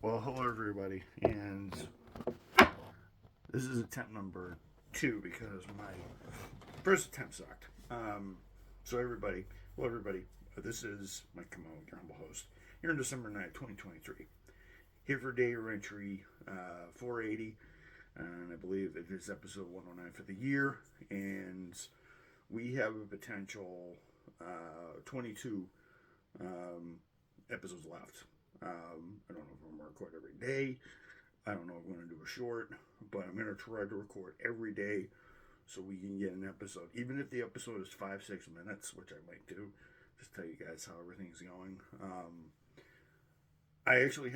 Well, hello everybody, and this is attempt number 2 because my first attempt sucked. So everybody, this is Mike Camo, your humble host, here on December 9th, 2023. Here for day entry 480, and I believe it is episode 109 for the year, and we have a potential 22 episodes left. I don't know if I'm going to record every day. I don't know if I'm going to do a short, but I'm going to try to record every day so we can get an episode. Even if the episode is 5-6 minutes, which I might do, just tell you guys how everything's going. I actually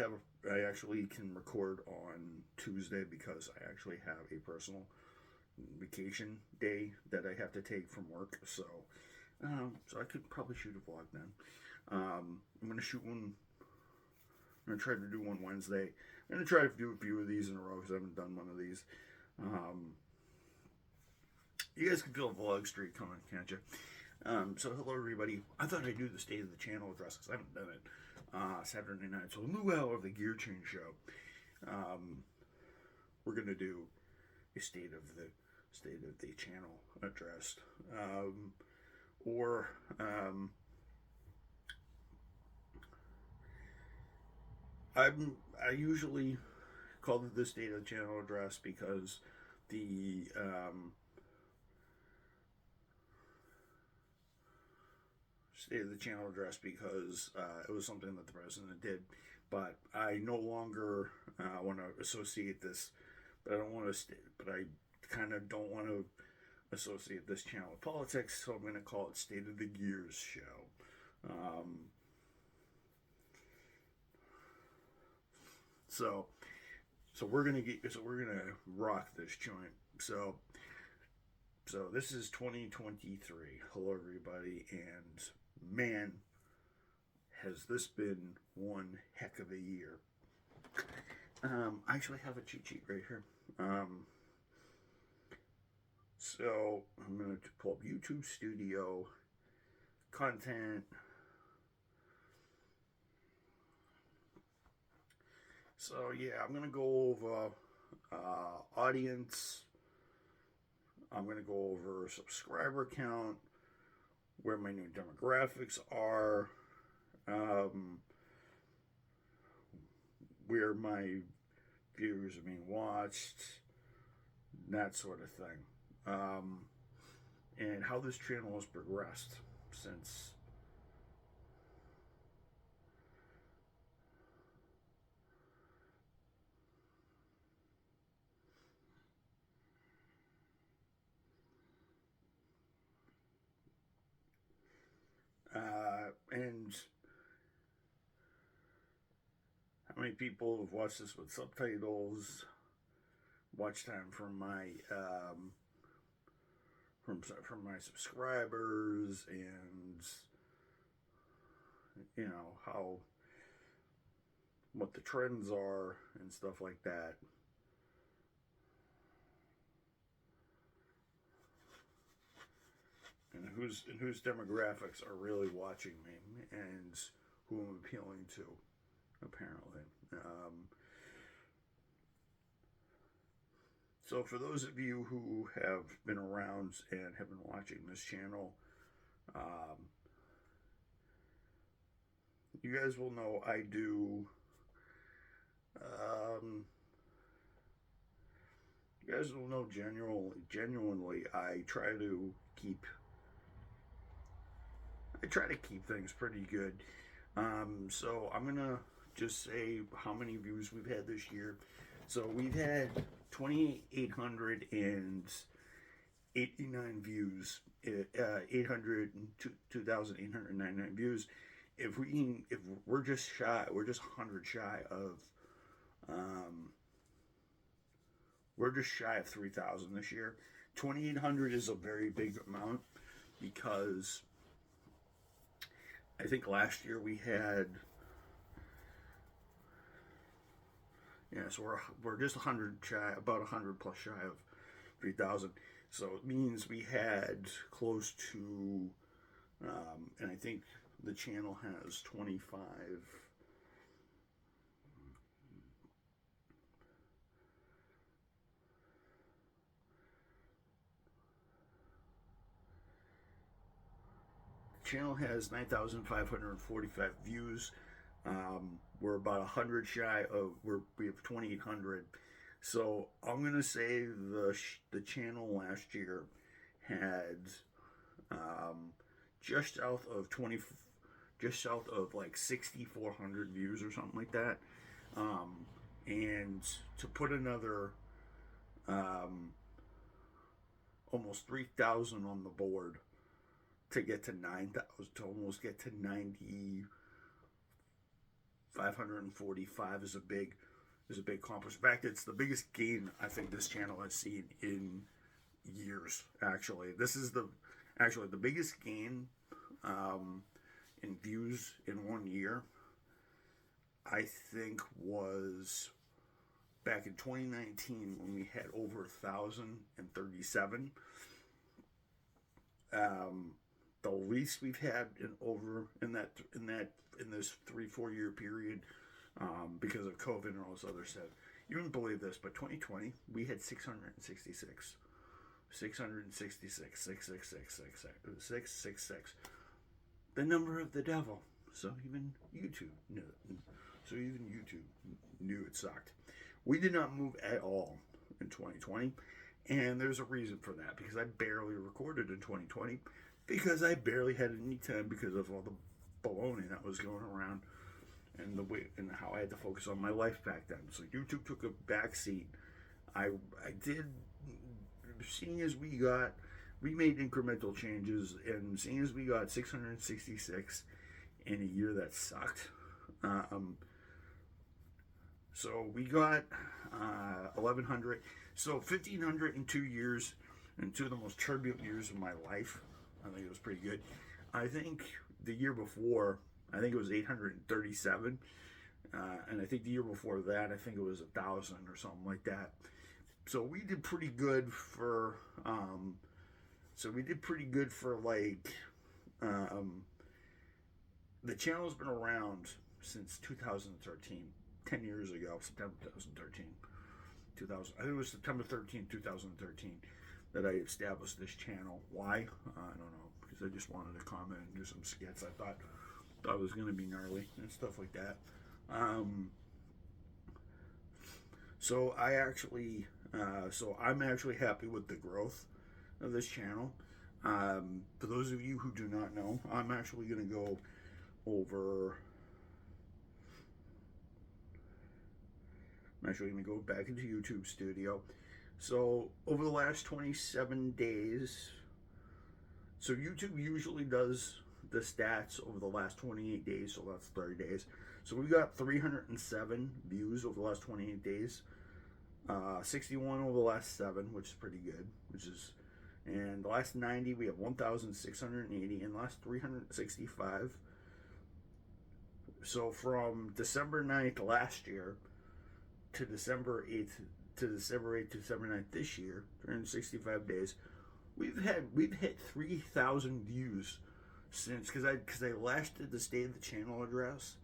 can record on Tuesday because I actually have a personal vacation day that I have to take from work. So I could probably shoot a vlog then. I'm going to shoot one. I'm going to try to do one Wednesday. I'm going to try to do a few of these in a row because I haven't done one of these. You guys can feel a vlog streak coming, can't you? So hello everybody. I thought I'd do the state of the channel address because I haven't done it. Saturday night, so a new hour of the Gear Change Show. We're going to do a state of the channel address. I usually call it the state of the channel address because the state of the channel address because it was something that the president did, but I no longer want to associate this. But I kind of don't want to associate this channel with politics, so I'm going to call it State of the Gears Show. So we're gonna rock this joint. So this is 2023. Hello everybody, and man, has this been one heck of a year. I actually have a cheat sheet right here. So I'm gonna pull up YouTube Studio content. So yeah, I'm going to go over audience. I'm going to go over subscriber count, where my new demographics are, where my viewers are being watched, that sort of thing. And how this channel has progressed since and how many people have watched this with subtitles, watch time from my from my subscribers, and what the trends are and stuff like that. And whose demographics are really watching me and who I'm appealing to, apparently. So for those of you who have been around and have been watching this channel, you guys will know I do. You guys will know genuinely, I try to keep things pretty good. So I'm gonna just say how many views we've had this year. So we've had 2,889 views, 2,899 views. If we're just 100 shy of, we're just shy of 3,000 this year. 2,800 is a very big amount because I think last year we had, so we're just 100 shy, about 100 plus shy of 3,000. So it means we had close to, and I think the channel has 25 channel has 9,545 views. We're about 100 shy of, we have 2,800. So I'm gonna say the channel last year had just south of like 6,400 views or something like that. And to put another almost 3,000 on the board to get to 9,000, to almost get to 9,545 is a big accomplishment. In fact, it's the biggest gain I think this channel has seen in years. Actually, this is the biggest gain in views in 1 year. I think was back in 2019 when we had over 1,037. The least we've had in this 3-4 year period, because of COVID and all this other stuff. You wouldn't believe this, but 2020 we had 666. 666. The number of the devil. So even YouTube knew it sucked. We did not move at all in 2020, and there's a reason for that, because I barely recorded in 2020, because I barely had any time because of all the baloney that was going around and the way and how I had to focus on my life back then. So YouTube took a back seat. I did, seeing as we made incremental changes, and seeing as we got 666 in a year that sucked. So we got 1,100. So 1,500 in 2 years, in two of the most turbulent years of my life. I think it was pretty good. I think the year before, I think it was 837. And I think the year before that, I think it was 1,000 or something like that. So we did pretty good for, the channel's been around since 2013, 10 years ago, September 2013. I think it was September 13, 2013 that I established this channel. Why? I don't know, because I just wanted to comment and do some skits. I thought it was going to be gnarly and stuff like that. So I'm actually happy with the growth of this channel. For those of you who do not know, I'm actually going to go over. I'm actually going to go back into YouTube Studio. So over the last 27 days, so YouTube usually does the stats over the last 28 days, so that's 30 days. So we got 307 views over the last 28 days, 61 over the last 7, which is pretty good, and the last 90 we have 1,680, and the last 365. So from December 9th last year to December 8th to December 9th this year, 365 days, we've hit 3,000 views since, because I last did the state of the channel address.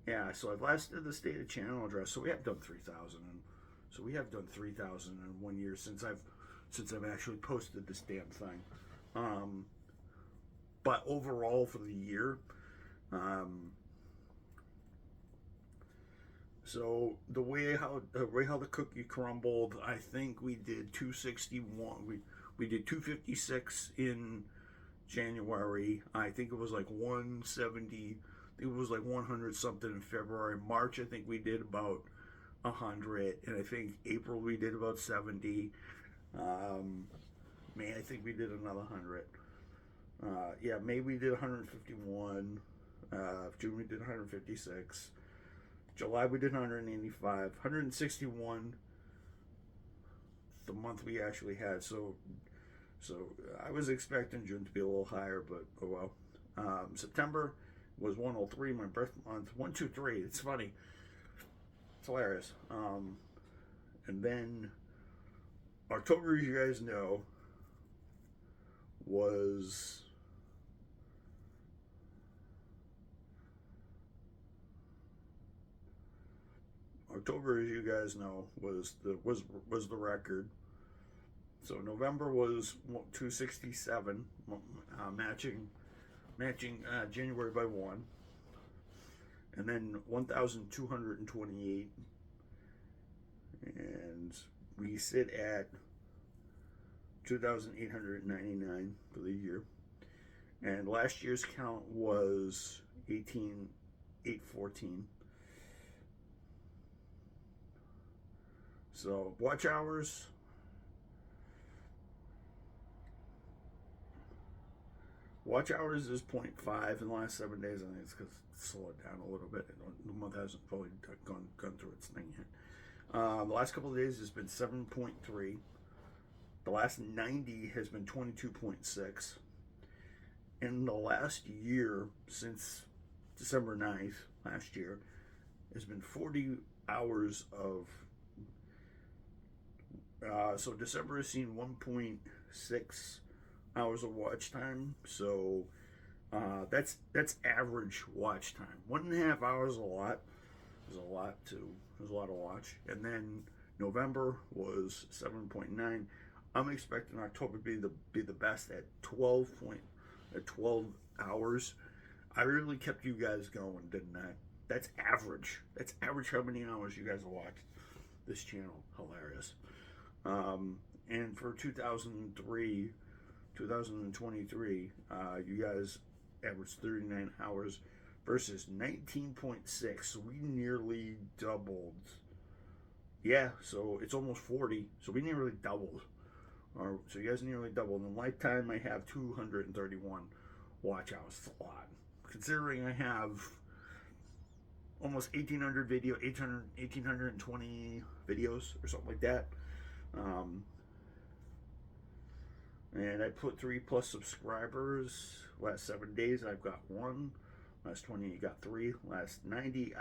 Yeah, so I've last did the state of channel address, so we have done 3,000, and so we have done 3,000 in 1 year since I've actually posted this damn thing. But overall for the year, so the way how the cookie crumbled, I think we did 261. We did 256 in January. I think it was like 170. It was like 100 something in February. March, I think we did about 100, and I think April we did about 70. May, I think we did another 100. Yeah, May we did 151. June we did 156. July we did 185. 161 the month we actually had. So I was expecting June to be a little higher, but oh well. September was 103, my birth month. 123. It's funny. It's hilarious. And then October, as you guys know, was the record So November was 267, matching January by 1, and then 1,228, and we sit at 2,899 for the year. And last year's count was 18,814. So watch hours. Watch hours is 0.5 in the last 7 days. I think it's because it's slowed down a little bit. The month hasn't fully gone through its thing yet. The last couple of days has been 7.3. The last 90 has been 22.6. In the last year, since December 9th last year, has been 40 hours of. So December has seen 1.6 hours of watch time. So that's average watch time. 1.5 hours is a lot. There's a lot to watch. And then November was 7.9. I'm expecting October to be the best at 12 hours. I really kept you guys going, didn't I? That's average. That's average how many hours you guys have watched this channel. Hilarious. And for 2023, you guys averaged 39 hours versus 19.6. So we nearly doubled. Yeah, so it's almost 40. So we nearly doubled. So you guys nearly doubled. In lifetime, I have 231 watch hours. It's a lot. Considering I have almost 1,820 videos or something like that. And I put 3+ subscribers. Last 7 days, I've got 1. Last 20, I got 3. Last 90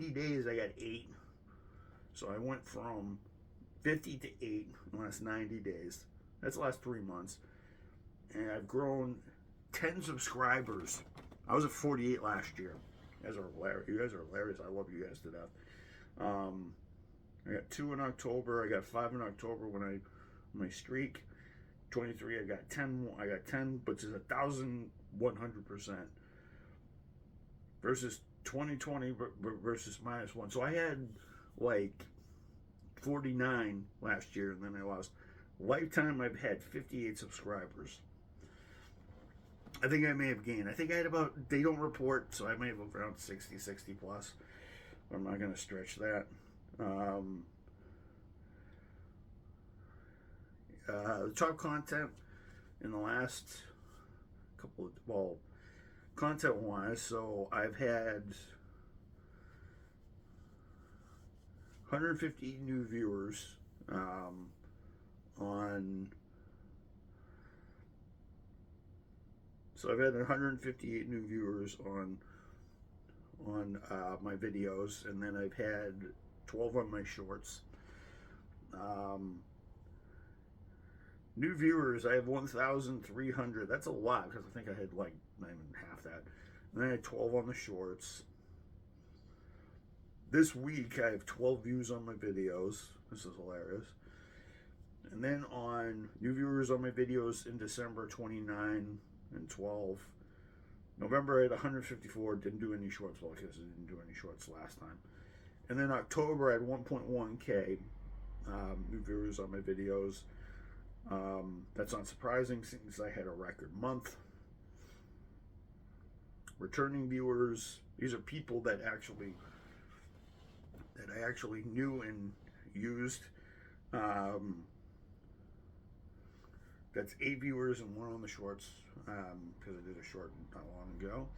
days, I got 8. So I went from 50 to 8 in the last 90 days. That's the last 3 months. And I've grown 10 subscribers. I was at 48 last year. You guys are hilarious. I love you guys to death. I got 2 in October. I got 5 in October when my streak. 23. I got 10. I got 10, which is 1,100% versus 2020 versus -1. So I had like 49 last year, and then I lost. Lifetime, I've had 58 subscribers. I think I may have gained. I think I had about, they don't report, so I may have around 60 plus. I'm not going to stretch that. The top content in the last couple of, well, content-wise, so I've had 150 new viewers so I've had 158 new viewers on my videos, and then I've had 12 on my shorts. New viewers, I have 1,300. That's a lot, because I think I had like not even half that. And then I had 12 on the shorts. This week, I have 12 views on my videos. This is hilarious. And then on new viewers on my videos in December, 29 and 12. November, I had 154. Didn't do any shorts, well, because I didn't do any shorts last time. And then October, I had 1.1K new viewers on my videos. That's not surprising since I had a record month. Returning viewers, these are people that I actually knew and used. That's 8 viewers and 1 on the shorts, because I did a short not long ago.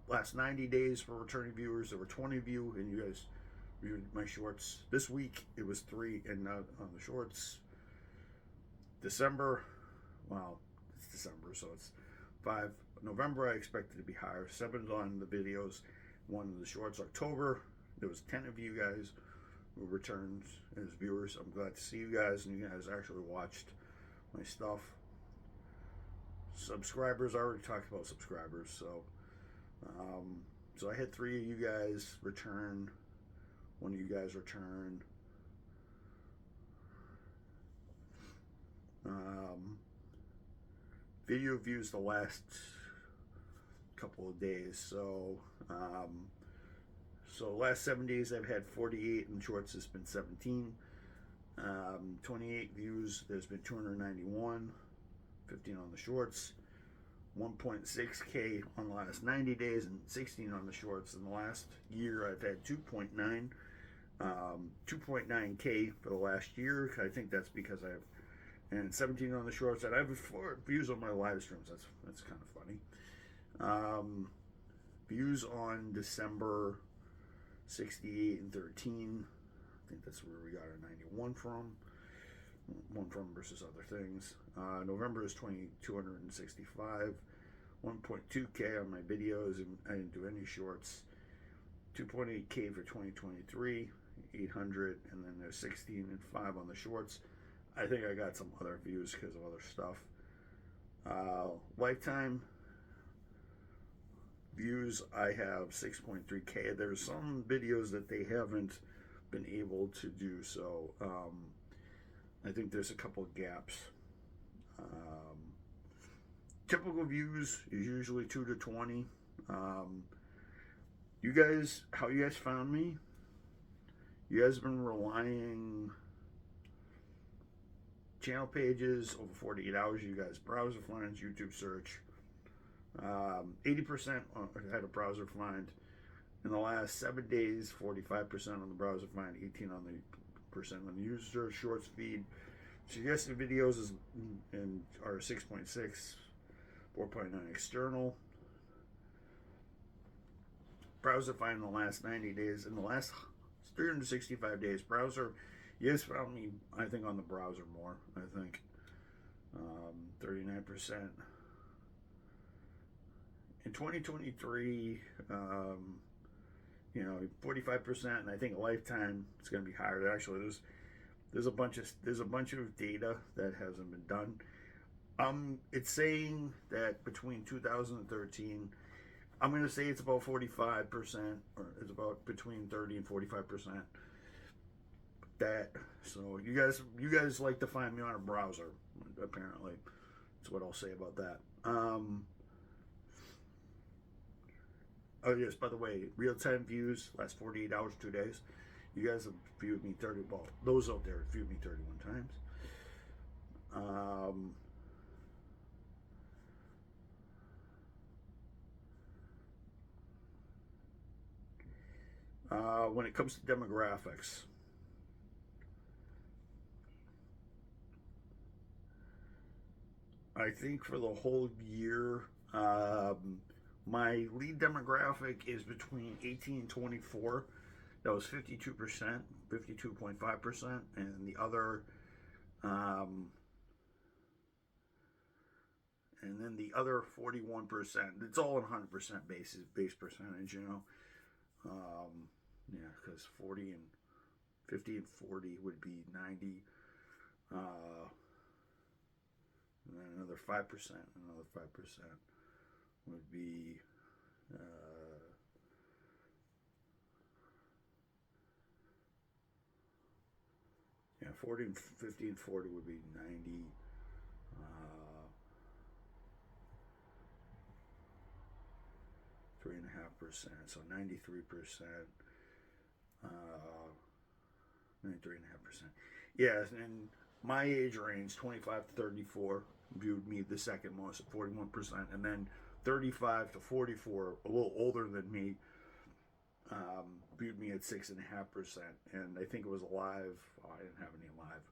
Last 90 days for returning viewers, there were 20 of you, and you guys viewed my shorts. This week, it was 3 and not on the shorts. December, well, it's December, so it's 5. November, I expected to be higher. 7 on the videos, 1 of the shorts. October, there was 10 of you guys who returned as viewers. I'm glad to see you guys, and you guys actually watched my stuff. Subscribers, I already talked about subscribers, so I had 3 of you guys return, 1 of you guys returned, Video views the last couple of days. So last 7 days I've had 48, and shorts has been 17. 28 views, there's been 291, 15 on the shorts, 1.6K on the last 90 days, and 16 on the shorts. In the last year, I've had 2.9K for the last year. I think that's because I have, and 17 on the shorts. And I have 4 views on my live streams. That's kind of funny. Views on December, 68 and 13. I think that's where we got our 91 from. One from versus other things. November is 265. 1.2K on my videos, and I didn't do any shorts. 2.8K for 2023, 800, and then there's 16 and 5 on the shorts. I think I got some other views because of other stuff. Lifetime views, I have 6.3K. There's some videos that they haven't been able to do, so I think there's a couple of gaps. Typical views is usually 2 to 20. You guys, how you guys found me? You guys have been relying channel pages over 48 hours. You guys browser finds, YouTube search. 80% had a browser find. In the last 7 days, 45% on the browser find, 18 on the percent on the user shorts feed. Suggested videos is are 6.6, 4.9 external. Browser find in the last 90 days. In the last 365 days, browser, you guys found me, I think, on the browser more. I think 39%. In 2023, 45%, and I think lifetime it's going to be higher. Actually, there's a bunch of data that hasn't been done. It's saying that between 2013, I'm going to say it's about 45%, or it's about between 30 and 45%. So you guys like to find me on a browser, apparently. That's what I'll say about that. Oh yes, by the way, real-time views, last 48 hours, 2 days. You guys have viewed me those out there have viewed me 31 times. When it comes to demographics, I think for the whole year, my lead demographic is between 18 and 24. That was 52%, 52.5%, and the other, and then the other 41%. It's all 100% base percentage, because 40 and 50 and 40 would be 90. And then another 5%, would be 40 and 50 and 40 would be 90. 3.5%, so 93%. 93.5%. Yeah, and my age range, 25 to 34, viewed me the second most at 41%, and then 35 to 44, a little older than me, viewed me at 6.5%, and I think it was live. Oh, I didn't have any live.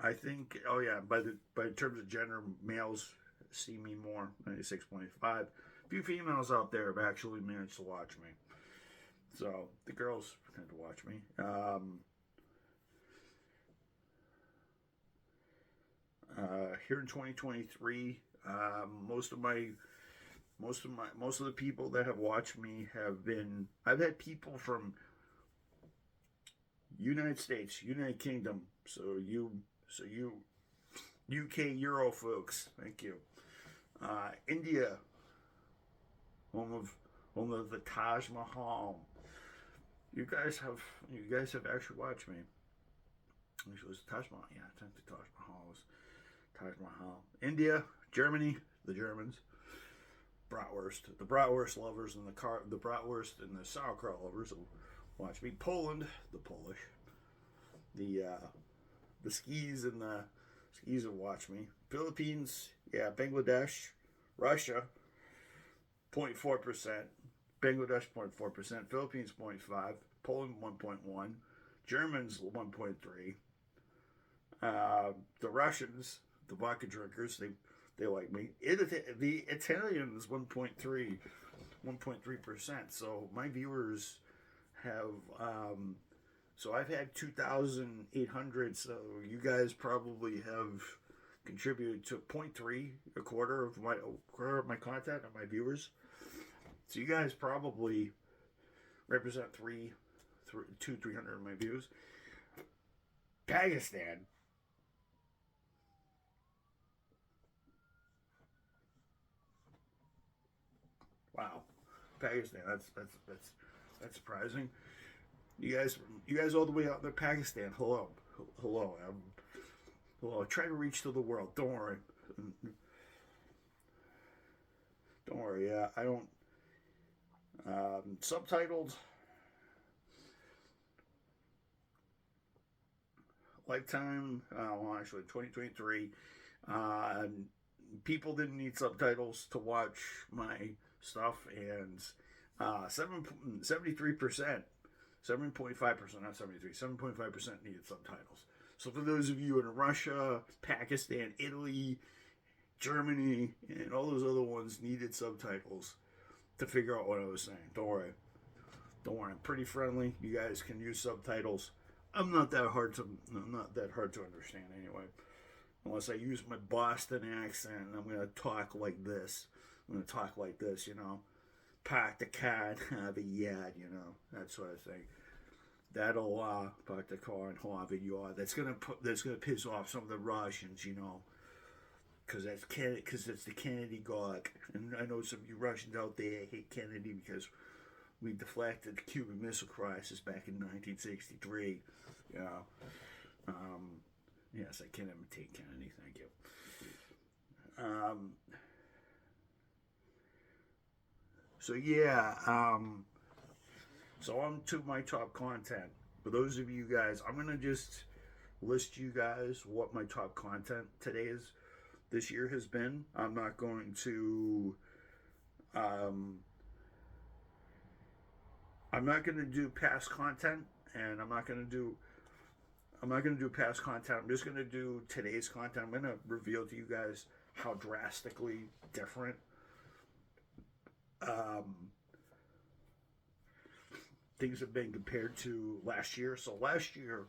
I think, by terms of gender, males see me more, 96.5. A few females out there have actually managed to watch me. So the girls tend to watch me. Here in 2023, most of the people that have watched me I've had people from United States, United Kingdom, so UK Euro folks, thank you. India, home home of the Taj Mahal. You guys have actually watched me. It was Taj Mahal. Yeah, I think the Taj Mahal was Taj Mahal. India, Germany, the Germans. Bratwurst, the bratwurst lovers, and the bratwurst and the sauerkraut lovers will watch me. Poland, the Polish. The skis and the skis will watch me. Philippines, yeah, Bangladesh, Russia, 0.4%. Bangladesh 0.4%, Philippines 0.5%, Poland 1.1%, Germans 1.3%. The Russians, the vodka drinkers, they like me. The Italians 1.3%. So my viewers have so I've had 2,800. So you guys probably have contributed to 0.3, a quarter of my content and my viewers. So you guys probably represent 300 of my views. Pakistan. Wow, Pakistan. That's surprising. You guys all the way out there, Pakistan. Hello. Hello. Try to reach to the world. Don't worry. Don't worry. Yeah, I don't. Subtitled. Lifetime. Well, actually, 2023. People didn't need subtitles to watch my stuff, and 73%, 7.5%, not 73, 7.5% needed subtitles. So for those of you in Russia, Pakistan, Italy, Germany, and all those other ones needed subtitles to figure out what I was saying. Don't worry. I'm pretty friendly. You guys can use subtitles. I'm not that hard to understand anyway. Unless I use my Boston accent, I'm gonna talk like this. You know. Park the car and have a yard, you know, that sort of thing. That'll park the car and have a yard. That's gonna piss off some of the Russians, you know. Because it's the Kennedy God. And I know some of you Russians out there hate Kennedy because we deflected the Cuban Missile Crisis back in 1963. You know. Yes, I can imitate Kennedy. Thank you. So yeah. So on to my top content. For those of you guys, I'm gonna just list you guys what my top content this year has been. I'm not going to do past content, and I'm not gonna do past content. I'm just gonna do today's content. I'm gonna reveal to you guys how drastically different things have been compared to last year. So last year,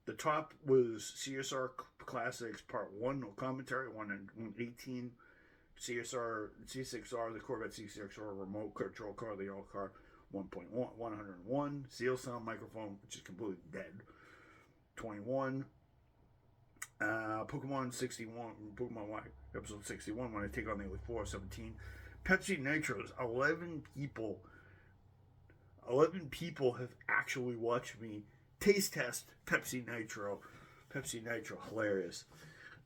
the top was CSR Classics Part 1, no commentary, 118. C6R, the Corvette C6R remote control car, the old car, 101. Seal sound microphone, which is completely dead, 21. Pokemon 61, Pokemon Y, episode 61, when I take on the Elite Four, 17. Pepsi Nitros, 11 people have actually watched me taste test Pepsi Nitro, hilarious.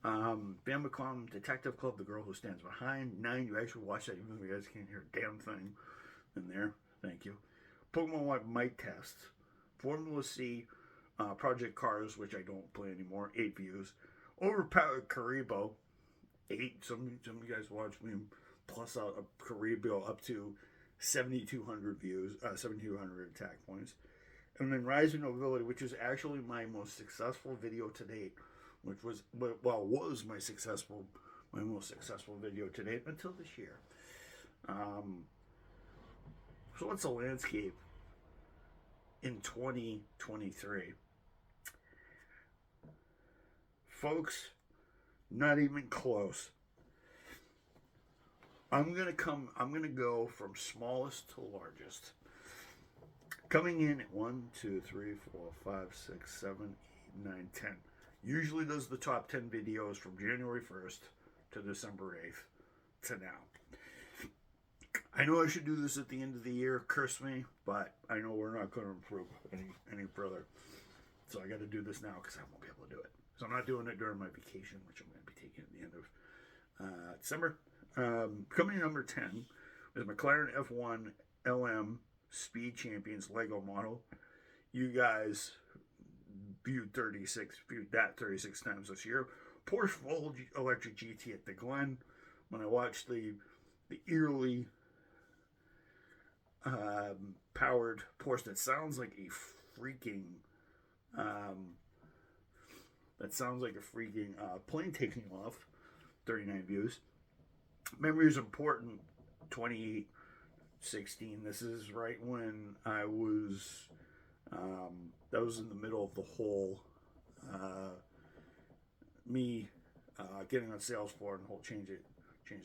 Bamacom Detective Club, The Girl Who Stands Behind, 9, you actually watched that even though you guys can't hear a damn thing in there, thank you. Pokemon White Might Test, Formula C, Project Cars, which I don't play anymore, 8 views. Overpowered Karibo, 8, some of you guys watched me plus out a Karibo up to 7,200 views, 7,200 attack points. And then Rising Nobility, which is actually my most successful video to date, which was my most successful video to date until this year. So what's the landscape in 2023? Folks, not even close. I'm gonna go from smallest to largest. Coming in at 1, 2, 3, 4, 5, 6, 7, 8, 9, 10. Usually does the top 10 videos from January 1st to December 8th to now. I know I should do this at the end of the year. Curse me, but I know we're not going to improve any further. So I got to do this now because I won't be able to do it. So I'm not doing it during my vacation, which I'm going to be taking at the end of December. Company number 10 is McLaren F1 LM Speed Champions Lego model. You guys viewed that 36 times this year. Porsche full electric GT at the Glen. When I watched the eerily powered Porsche that sounds like a freaking plane taking off. 39 views. Memory is important. 2016. This is right when I was. That was in the middle of the whole me getting on sales floor and the whole changes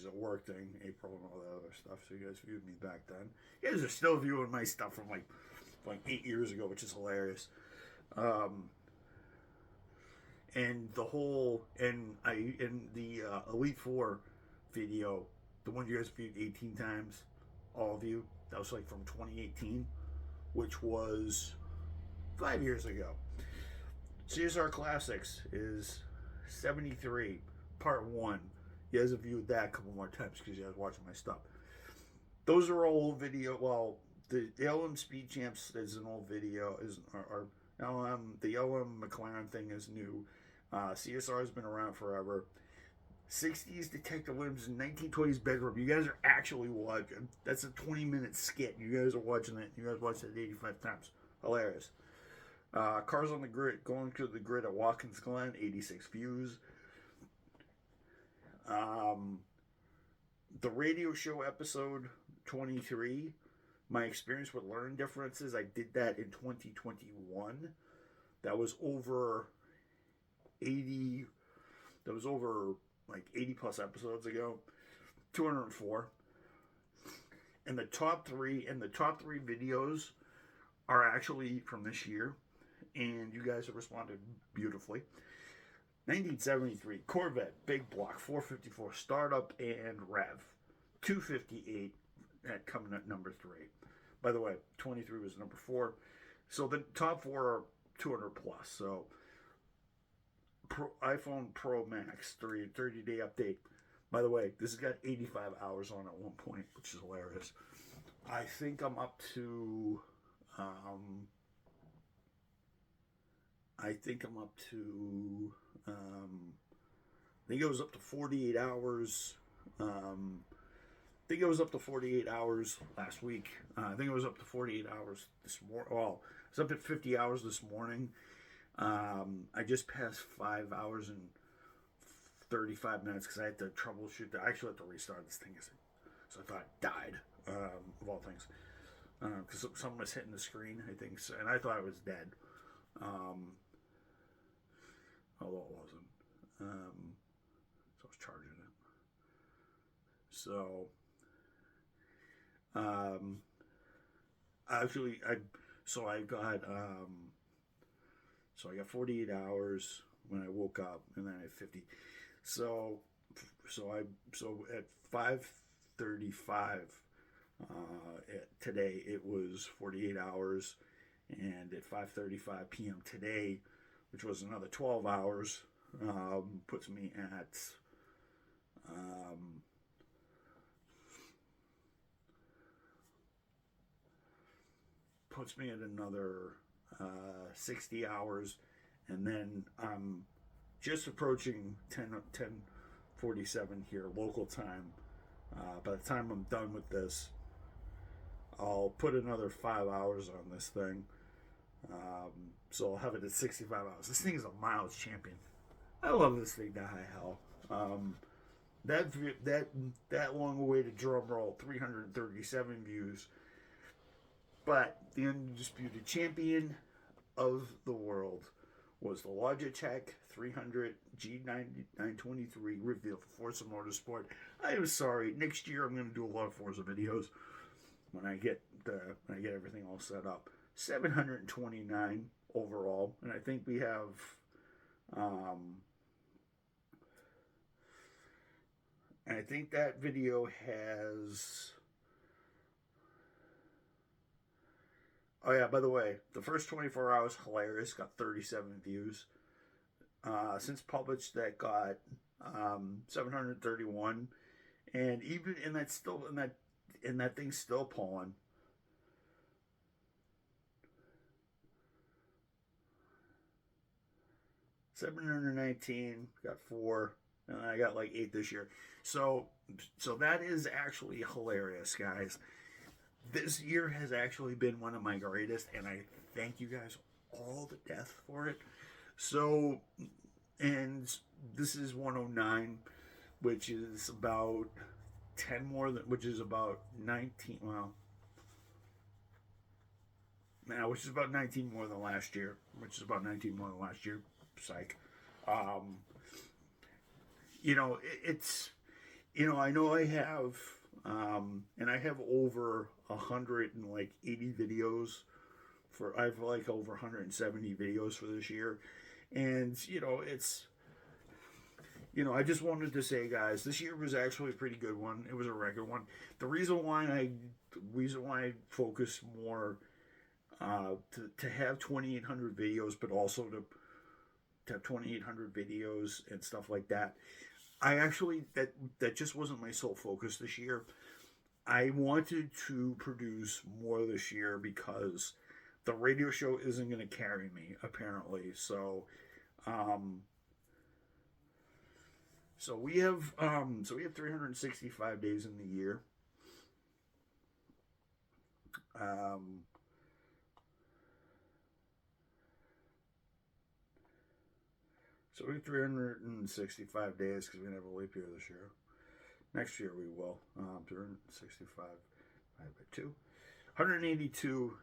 at work thing, April and all that other stuff. So you guys viewed me back then. You guys are still viewing my stuff from like 8 years ago, which is hilarious. And the whole in the Elite Four video, the one you guys viewed 18 times, all of you, that was like from 2018, which was 5 years ago. CSR Classics is 73, part 1. You guys have viewed that a couple more times because you guys watching my stuff. Those are all old video. Well, the LM Speed Champs is an old video. The LM McLaren thing is new. CSR has been around forever. 60s Detective Williams in 1920s bedroom. You guys are actually watching. That's a 20-minute skit. You guys are watching it. You guys watched it 85 times. Hilarious. Cars on the Grid, going to the grid at Watkins Glen, 86 views. The radio show episode 23, my experience with learning differences, I did that in 2021. That was over 80, like 80 plus episodes ago. 204. And the top three videos are actually from this year. And you guys have responded beautifully. 1973, Corvette, Big Block, 454, Startup, and Rev. 258 coming at number 3. By the way, 23 was number 4. So the top 4 are 200 plus. So iPhone Pro Max 30-day update. By the way, this has got 85 hours on at one point, which is hilarious. I think I'm up to... I think it was up to 48 hours. I think it was up to 48 hours last week. I think it was up to 48 hours this morning. Well, it's up at 50 hours this morning. I just passed 5 hours and 35 minutes because I had to troubleshoot. I actually had to restart this thing. So I thought it died, of all things. Because someone was hitting the screen, I think. So, and I thought it was dead. Although it wasn't. So I was charging it. So, I got 48 hours when I woke up, and then I had 50. So at 5:35 today, it was 48 hours, and at 5:35 p.m. today, which was another 12 hours, puts me at another 60 hours, and then I'm just approaching 10:47 here local time. By the time I'm done with this, I'll put another 5 hours on this thing. So I'll have it at 65 hours. This thing is a miles champion. I love this thing to high hell. That long awaited drum roll, 337 views. But the undisputed champion of the world was the Logitech 300 G923 reveal for Forza Motorsport. I am sorry. Next year I'm going to do a lot of Forza videos when I get everything all set up. 729 overall, and I think we have I think that video has Oh yeah, by the way, the first 24 hours hilarious, got 37 views. Since published, that got 731, and even in that still in that thing's still pulling. 719, got 4, and I got like 8 this year. So that is actually hilarious, guys. This year has actually been one of my greatest, and I thank you guys all to death for it. So, and this is 109, which is about 10 more than, which is about 19, well, now, which is about 19 more than last year, which is about 19 more than last year. Psych. Um, it's, I know I have, and I have over 180 videos I have like over 170 videos for this year. And, I just wanted to say, guys, this year was actually a pretty good one. It was a record one. The reason why I focus more to have 2,800 videos, but also to have 2,800 videos and stuff like that. I actually that just wasn't my sole focus this year. I wanted to produce more this year because the radio show isn't going to carry me apparently. So we have 365 days in the year. So we have 365 days because we didn't have a leap year this year. Next year we will. 365 divided by 2. 182.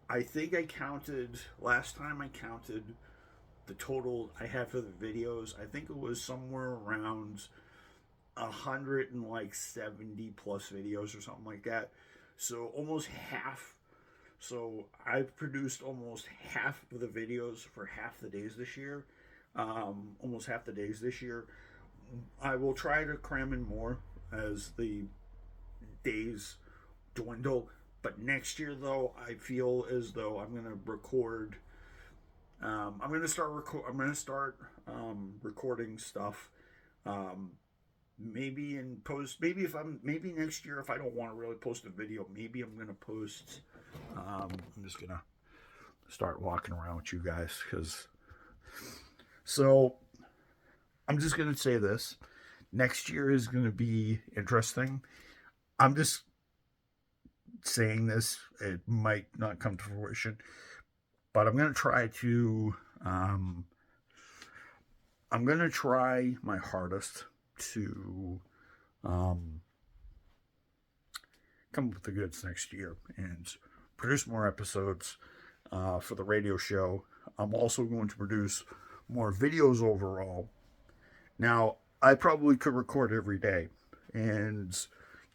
I think I counted, last time I counted the total I had for the videos. I think it was somewhere around 170 plus videos or something like that. So almost half. So I've produced almost half of the videos for half the days this year. Almost half the days this year. I will try to cram in more as the days dwindle. But next year, though, I feel as though I'm going to record. I'm going to start recording stuff. Maybe in post. Maybe next year, if I don't want to really post a video, maybe I'm going to post. I'm just going to start walking around with you guys so I'm just going to say this. Next year is going to be interesting. I'm just saying this. It might not come to fruition, but I'm going to try to, I'm going to try my hardest to come up with the goods next year and produce more episodes for the radio show. I'm also going to produce more videos overall. Now, I probably could record every day and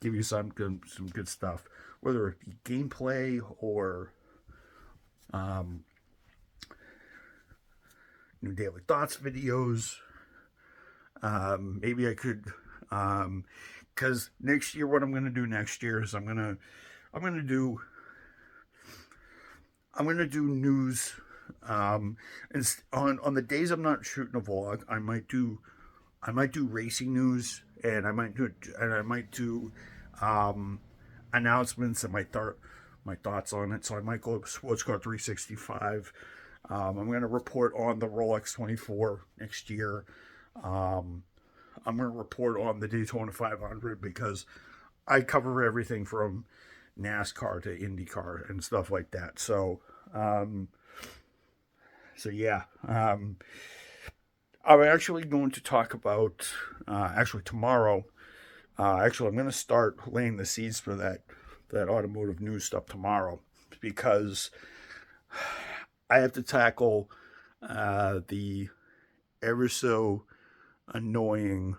give you some good stuff, whether it be gameplay or new daily thoughts videos. Maybe I could, because next year, what I'm going to do next year is I'm going to do news. And on the days I'm not shooting a vlog, I might do racing news, and I might do announcements and my thoughts on it. So I might go Sports Car 365. I'm going to report on the Rolex 24 next year. I'm going to report on the Daytona 500 because I cover everything from NASCAR to IndyCar and stuff like that. So yeah. I'm actually going to talk about, tomorrow, I'm going to start laying the seeds for that automotive news stuff tomorrow, because I have to tackle the ever so annoying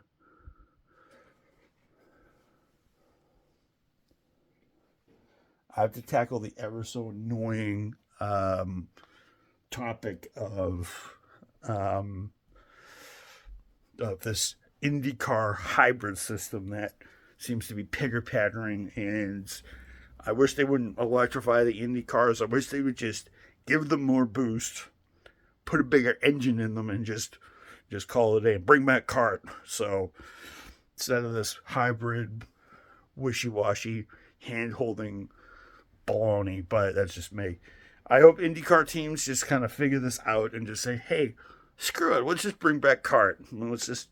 topic of this IndyCar hybrid system that seems to be pitter-pattering and I wish they wouldn't electrify the Indy cars. I wish they would just give them more boost, put a bigger engine in them, and just call it a day and bring back kart. So instead of this hybrid, wishy-washy, hand-holding baloney, but that's just me. I hope IndyCar teams just kind of figure this out and just say, hey, screw it, let's just bring back kart. Let's just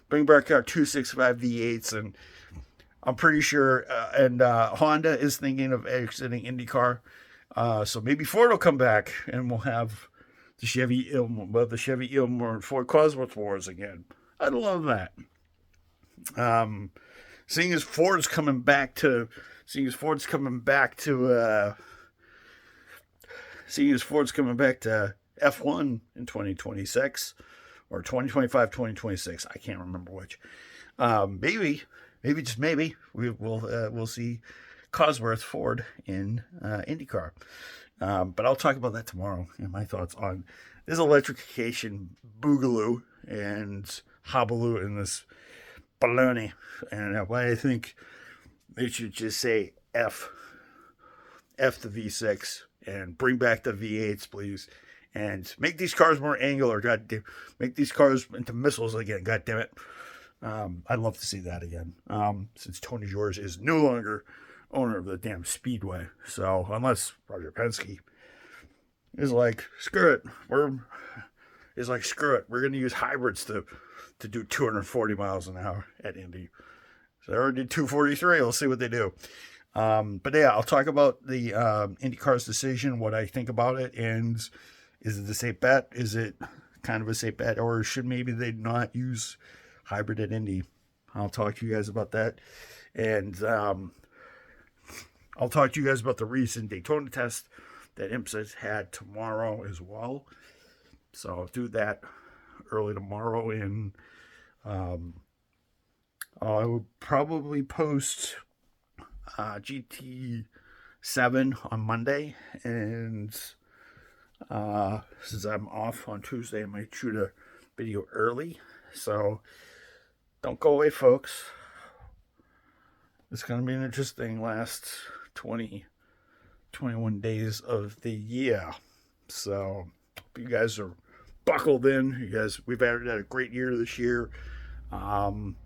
bring back our 265 V8s, and I'm pretty sure, Honda is thinking of exiting IndyCar. So maybe Ford will come back, and we'll have the Chevy Ilmore and Ford Cosworth Wars again. I'd love that. Seeing as Ford's coming back to F1 in 2026 or 2025, 2026. I can't remember which. Maybe just maybe we'll see Cosworth Ford in IndyCar. But I'll talk about that tomorrow and my thoughts on this electrification boogaloo and hobbaloo in this baloney, and why I think they should just say F the V6 and bring back the V8s, please, and make these cars more angular. Make these cars into missiles again. God damn it! I'd love to see that again. Since Tony George is no longer owner of the damn Speedway, so unless Roger Penske is like, screw it, we're going to use hybrids to do 240 miles an hour at Indy. So they already did 243. Let's see what they do. But yeah, I'll talk about the IndyCar's decision, what I think about it, and is it a safe bet? Is it kind of a safe bet, or should maybe they not use hybrid at Indy? I'll talk to you guys about that, and I'll talk to you guys about the recent Daytona test that IMSA had tomorrow as well. So I'll do that early tomorrow, and I will probably post GT7 on Monday, and since I'm off on Tuesday, I might shoot a video early, so don't go away, folks. It's going to be an interesting last 21 days of the year, so hope you guys are buckled in. We've had a great year this year. I'm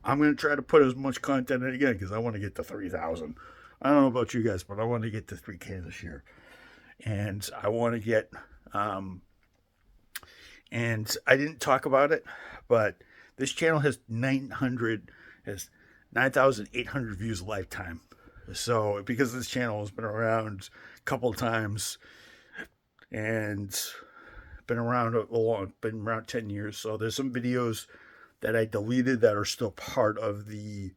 going to try to put as much content in again because I want to get to 3,000. I don't know about you guys, but I want to get to 3K this year. And I want to get, and I didn't talk about it, but this channel has 9,800 views lifetime. So because this channel has been around a couple of times and been around 10 years. So there's some videos that I deleted that are still part of the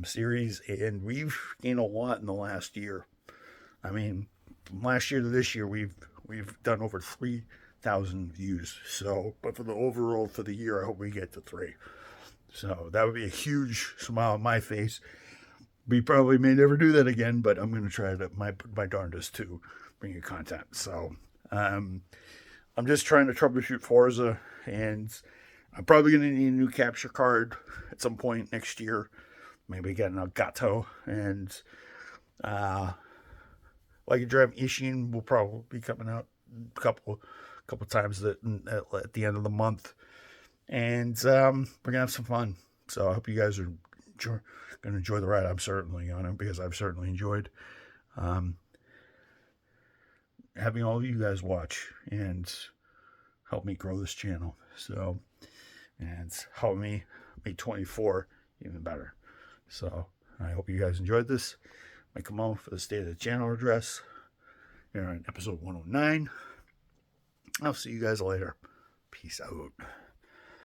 series, and we've gained a lot in the last year. I mean, from last year to this year, we've done over 3,000 views. So, but for the year, I hope we get to 3. So that would be a huge smile on my face. We probably may never do that again, but I'm going to try my darndest to bring you content. So I'm just trying to troubleshoot Forza, and I'm probably going to need a new capture card at some point next year. Maybe get an Elgato, and Like a Drive Ishin will probably be coming out a couple times at the end of the month, and we're gonna have some fun. So I hope you guys are gonna enjoy the ride. I'm certainly gonna, because I've certainly enjoyed having all of you guys watch and help me grow this channel. So, and help me make 24 even better. So I hope you guys enjoyed this. Mike Kamal for the State of the Channel address here on episode 109. I'll see you guys later. Peace out.